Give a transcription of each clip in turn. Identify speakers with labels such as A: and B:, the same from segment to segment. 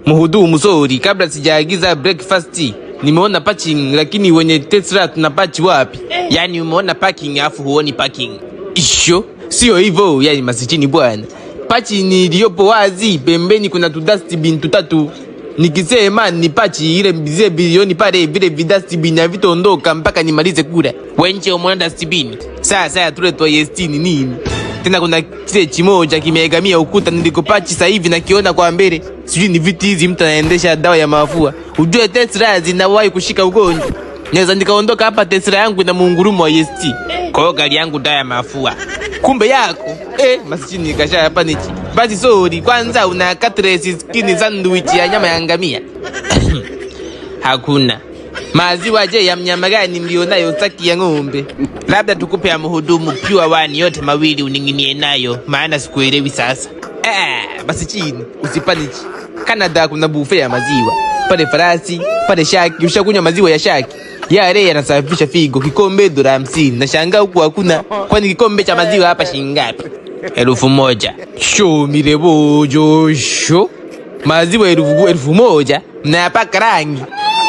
A: Mhudumu, sorry, kabla sijaagiza breakfast nimeona parking, lakini wenye Tesla tunapachi wapi? Yani umeona parking afu huoni parking. Isho, sio hivyo, yani masichini bwana. Pachi ni iliyopo wazi, pembeni kuna dustbin tutatu. Nikisema ni pachi ile mzee bilioni pale vile dustbin ya vitondoka mpaka nimalize kula. Wenche umeona dustbin. Sasa tule to yestini nini? Tena kuna kile kimoja kimeegamia ukuta nilikopachi sasa hivi nakiona kwa mbele. Sijui ni viti hizi mtu anaendesha dawa ya mafua. Ujue Tesla zinawahi kushika ugonjwa. Naweza nikaondoka hapa Tesla yangu na muungurumo wa EST. Kwa hiyo gari yangu dawa ya mafua. Kumbe yako. Masichini nikasha hapa nichi. Basi sorry, kwanza una cutlets skin sandwich ya nyama ya ngamia. Hakuna. Maziwa je ya mnyama gani mlionayo saki ya ng'ombe? Labda tukupe ya mhudumu pure wani yote mawili uninginie nayo, maana sikuelewi sasa. Basi chini, usipanichi. Canada kuna buffet ya maziwa. Pale farasi, pale shaki, ushakunywa maziwa ya shaki. Yale yanasafisha figo, kikombe $50. Nashangaa huku hakuna. Kwani kikombe cha maziwa hapa shilingi ngapi? 1,000. Show mirebo josho. Maziwa 1,000 mnayapaka rangi.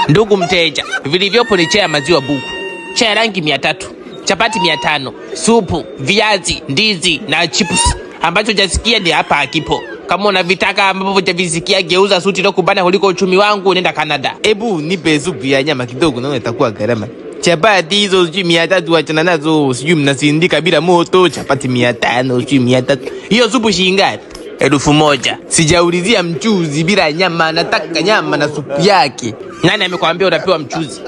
A: Ndugu mteja, vilivyopo ni chai ya maziwa buku, chai ya rangi 300, chapati 500, supu, viazi, ndizi na chips. Ambacho jasikia ni hapa hakipo. Kama unavitaka ambapo hujavisikia, geuza suti na kubana kuliko uchumi wangu, nenda Canada. Ebu nipe supu ya nyama kidogo, naona itakuwa gharama. Chapati hizo sijui 300, achana nazo, sijui mnasindika bila moto. Chapati 500, sijui 300. Hiyo supu shilingi ngapi? 1,000. Sijaulizia mchuzi bila nyama, nataka nyama na supu yake. Nani amekwambia unapewa mchuzi?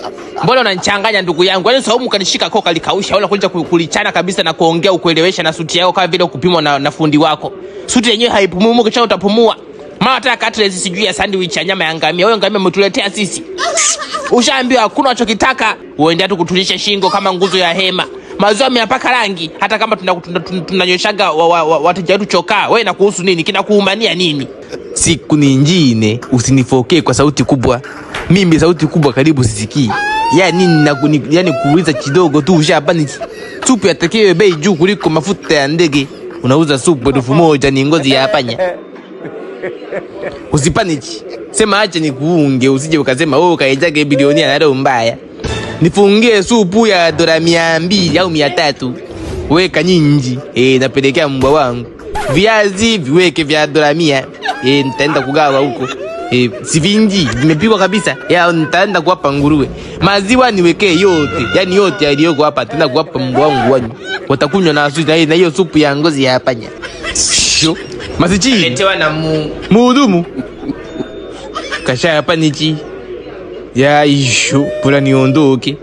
A: Mbona unanichanganya ndugu yangu? Yaani saumu kanishika koka likausha, wala kuja kulichana kabisa na kuongea ukuelewesha na suti yako kama vile kupimwa na fundi wako. Suti yenyewe haipumui, kisha utapumua. Mama nataka cutlets sijui ya sandwich ya nyama ya ngamia. Wewe ngamia umetuletea sisi. Ushaambiwa hakuna unachokitaka, uende tu kutulisha shingo kama nguzo ya hema. Maziwa yamepaka rangi, hata kama tunanyoshaga wateja wetu chokaa. Wewe na kuhusu nini? Kinakuumania nini? Siku nyingine usinifokee kwa sauti kubwa. Mimi sauti kubwa karibu sisikii. Yani kuuliza kidogo tu ushapani. Supu yatakiwe bei juu kuliko mafuta ya ndege. Unauza supu 1,000 ni ngozi ya panya. Usipanichi. Sema acha nikuunge, usije ukasema kaijage bilionia na roho mbaya. Nifungie supu ya $200 au 300. Weka nyingi. Napelekea mbwa wangu. Viazi viweke vya $100. Nitaenda kugawa huko. Si vingi, vimepikwa kabisa. Nitaenda kuwapa nguruwe. Maziwa niwekee yote. Yani yote yaliyoko hapa tena kuwapa mbwa wangu wanywe. Watakunywa na asuti na hiyo supu ya ngozi ya panya. Sho. Masichi. Letewa na mhudumu. Kasha hapa nichi. Ya isho, pula niondoke.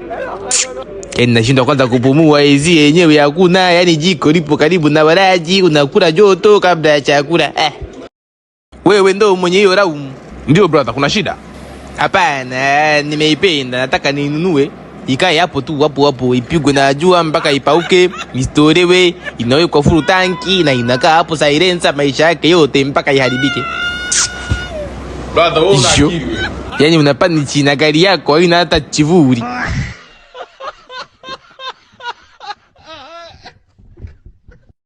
A: Nashindwa kwanza kupumua, hizi yenyewe hakuna, yani jiko lipo karibu na baraji, unakula joto kabla ya chakula. Wewe ndo mwenye hiyo raumu?
B: Ndio brother, kuna shida?
A: Hapana, nimeipenda, nataka ninunue. Ikae hapo tu, hapo ipigwe na jua mpaka ipauke, istolewe, inawekwa full tanki na inakaa hapo silencer maisha yake yote mpaka iharibike.
B: Brother, wewe una akili.
A: Yani unapani china gari yako haina hata chivuli.